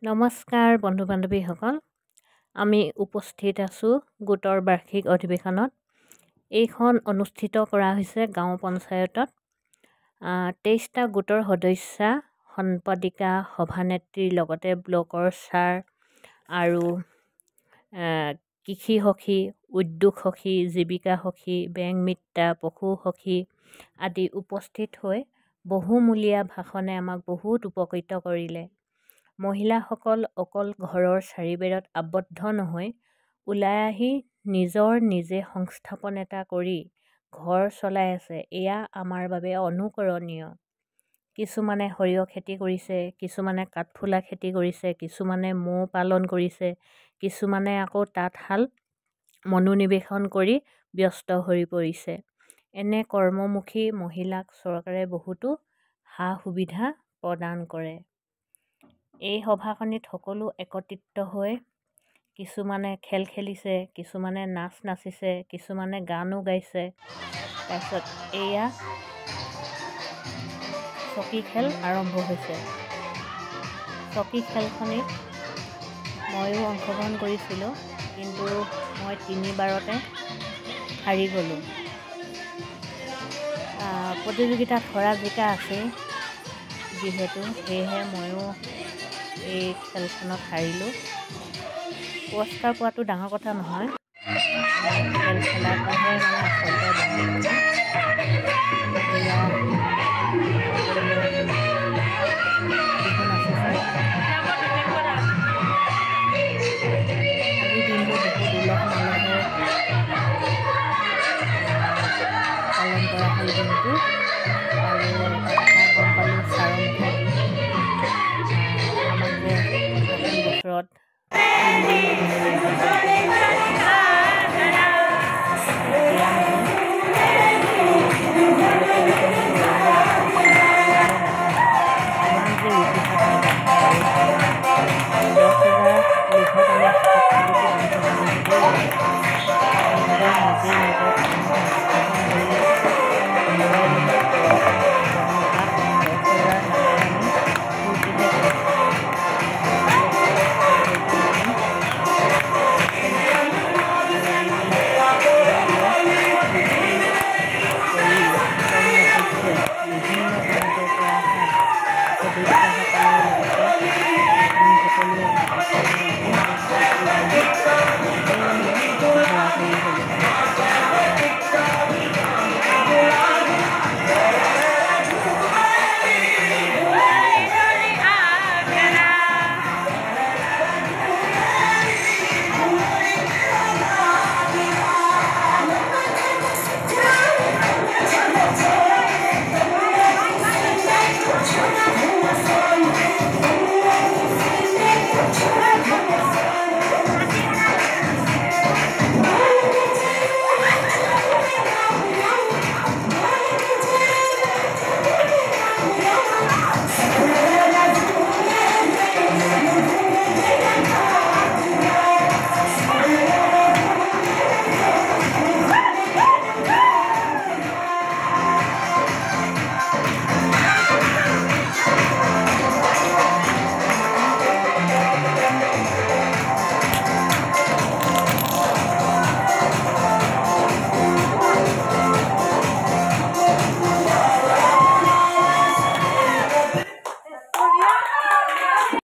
নমস্কাৰ বন্ধু বান্ধৱীসকল, আমি উপস্থিত আছোঁ গোটৰ বাৰ্ষিক অধিৱেশনত। এইখন অনুষ্ঠিত কৰা হৈছে গাঁও পঞ্চায়তত। 23টা গোটৰ সদস্যা, সম্পাদিকা, সভানেত্ৰীৰ লগতে ব্লকৰ ছাৰ আৰু কৃষি সখী, উদ্যোগ সখী, জীৱিকা সখী, বেংক মিত্ৰা, পশু সখী আদি উপস্থিত হৈ বহুমূলীয়া ভাষণে আমাক বহুত উপকৃত কৰিলে। মহিলাসকল অকল ঘৰৰ চাৰিবেৰত আবদ্ধ নহয়, ওলাই আহি নিজে সংস্থাপন এটা কৰি ঘৰ চলাই আছে। এয়া আমাৰ বাবে অনুকৰণীয়। কিছুমানে সৰিয়হ খেতি কৰিছে, কিছুমানে কাঠফুলা খেতি কৰিছে, কিছুমানে মৌ পালন কৰিছে, কিছুমানে আকৌ তাঁতশাল মনোনিৱেশন কৰি ব্যস্ত হৈ পৰিছে। এনে কৰ্মমুখী মহিলাক চৰকাৰে বহুতো সা-সুবিধা প্ৰদান কৰে। এই সভাখনিত সকলো একত্ৰিত হৈ কিছুমানে খেল খেলিছে, কিছুমানে নাচ নাচিছে, কিছুমানে গানো গাইছে। তাৰপিছত এয়া চকী খেল আৰম্ভ হৈছে। চকী খেলখনিত ময়ো অংশগ্ৰহণ কৰিছিলোঁ, কিন্তু মই 3বাৰতে হাৰি গ'লোঁ। প্ৰতিযোগিতাত হৰা জিকা আছে যিহেতু, সেয়েহে ময়ো এই খেলখনত হাৰিলোঁ। পুৰস্কাৰ পোৱাটো ডাঙৰ কথা নহয়, খেল খেলাটোহে আচলতে ডাঙৰ কথা। এয়া বিহু নাচিছে। আজিৰ দিনটো বহুত উলহ মালহেৰে পালন কৰা হ'ল দিনটো। আৰু এটা কথা গম পালোঁ ছাৰৰ মুখেদি, আমাক যে নতুন বছৰত দিয়া নহয়।